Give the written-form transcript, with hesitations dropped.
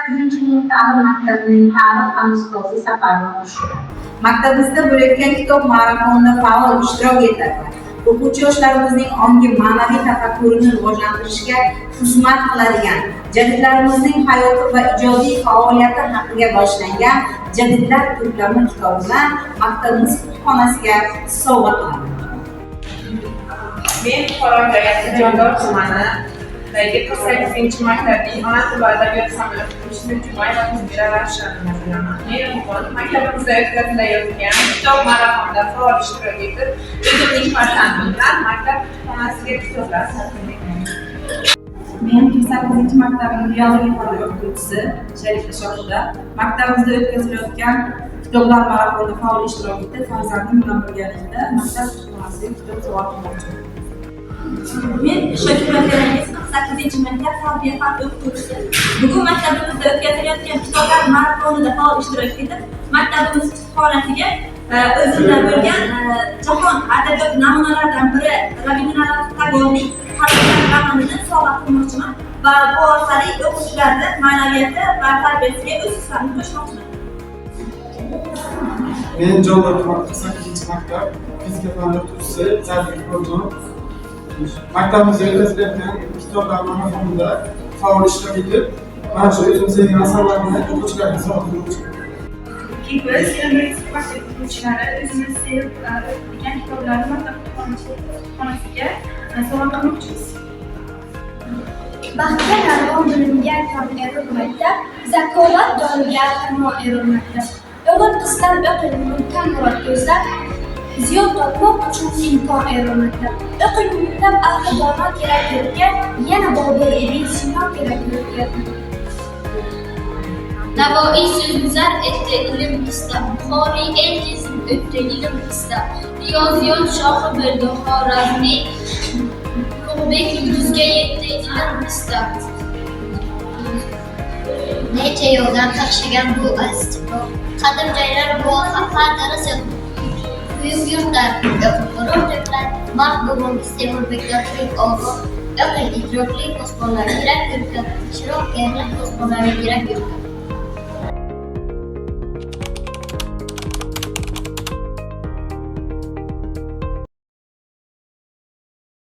sakkizinchi ta'lim maktabining ta'lim hamstozi safarbar. Maktabimizda bo'layotgan kitob marafonida faol ishtirok etadi. O'quvchi yoshlarimizning ongi ma'naviy tafakkurini rivojlantirishga xizmat qiladigan, jadidlarimizning hayoti va ijodiy faoliyati haqiga boshlangan Jadidlar to'plami kitobini maktabimiz kutubxonasiga sovg'a qiladi. Men Farg'ona viloyati Jondor tumanidagi 48-maktabning ona tili va adabiyot samara o'qituvchisi Jumayeva Muzbira Ravshanova. Men bugun maktabimizda o'tkazilayotgan kitob marafonida faol ishtirok etib, o'zimning farzandim bilan maktab kutubxonasiga kitoblar taqdim etaman. Men 48-maktabning biologiya fani o'qituvchisi Sharifa Shohida maktabimizda o'tkazilayotgan kitoblar marafonida faol ishtirok etib, farzandim bilan birgalikda maktab kutubxonasiga kitob sovg'a qilmoqchiman. Men Shokira Ferangiz 48-maktab tarbiya fani o'qituvchisi. Bugun maktabimizda o'tkazilayotgan kitoblar marafonida faol ishtirok etib, maktabimiz kutubxonasiga o'zimdan bo'lgan jahon adabiyot namunalaridan biri Rabindranath Tagorning romanini sovg'a qilmoqchiman va bu orqali o'quvchilarni ma'naviyati va tarbiyasiga o'z hissamni qo'shmoqchiman. Men Jondor tumani 48-maktab fizika fani o'qituvchisi Zarif Ikromjonov. Maktabimizda o'tkazilayotgan kitoblar marafonida faol ishtirok etib, mana shu o'zim sevgan asarlarni o'quvchilarga sovg'a qilmoqchiman. Biz maktab o'quvchilari o'zimiz sevib o'qigan kitoblarni maktab kutubxonasiga sovg'a qilmoqchimiz. Baxtga narvon bilingan kamera maktab, zakovat doriga tarmon erilmoqda. O'g'il qizlar o'qing ulkan murod ko'zlab, ziyod topmoq uchun imkon erilmoqda. O'qing maktab ahli dono kerak yurtga, yana Bobur Ibn Sino kerak yurtga. Navoiy so'zguzar etdi ilm istab, Buxoriy el kezib o'tdi ilm istab, Riyoziyot shohi bo'ldi Xorazmiy, Ulug'bek yulduzga yetdi ilm istab. Necha yo'ldan qaqshagan bu astiqo, qadim joylar bu xatarisi. Buyuk yurtlar, o'qib deblar, mard bugun istemur beklarlik ogoh, o'qing idrokli posbonlar kerak yurtga, shiroq erlik posbonlar kerak yurtga.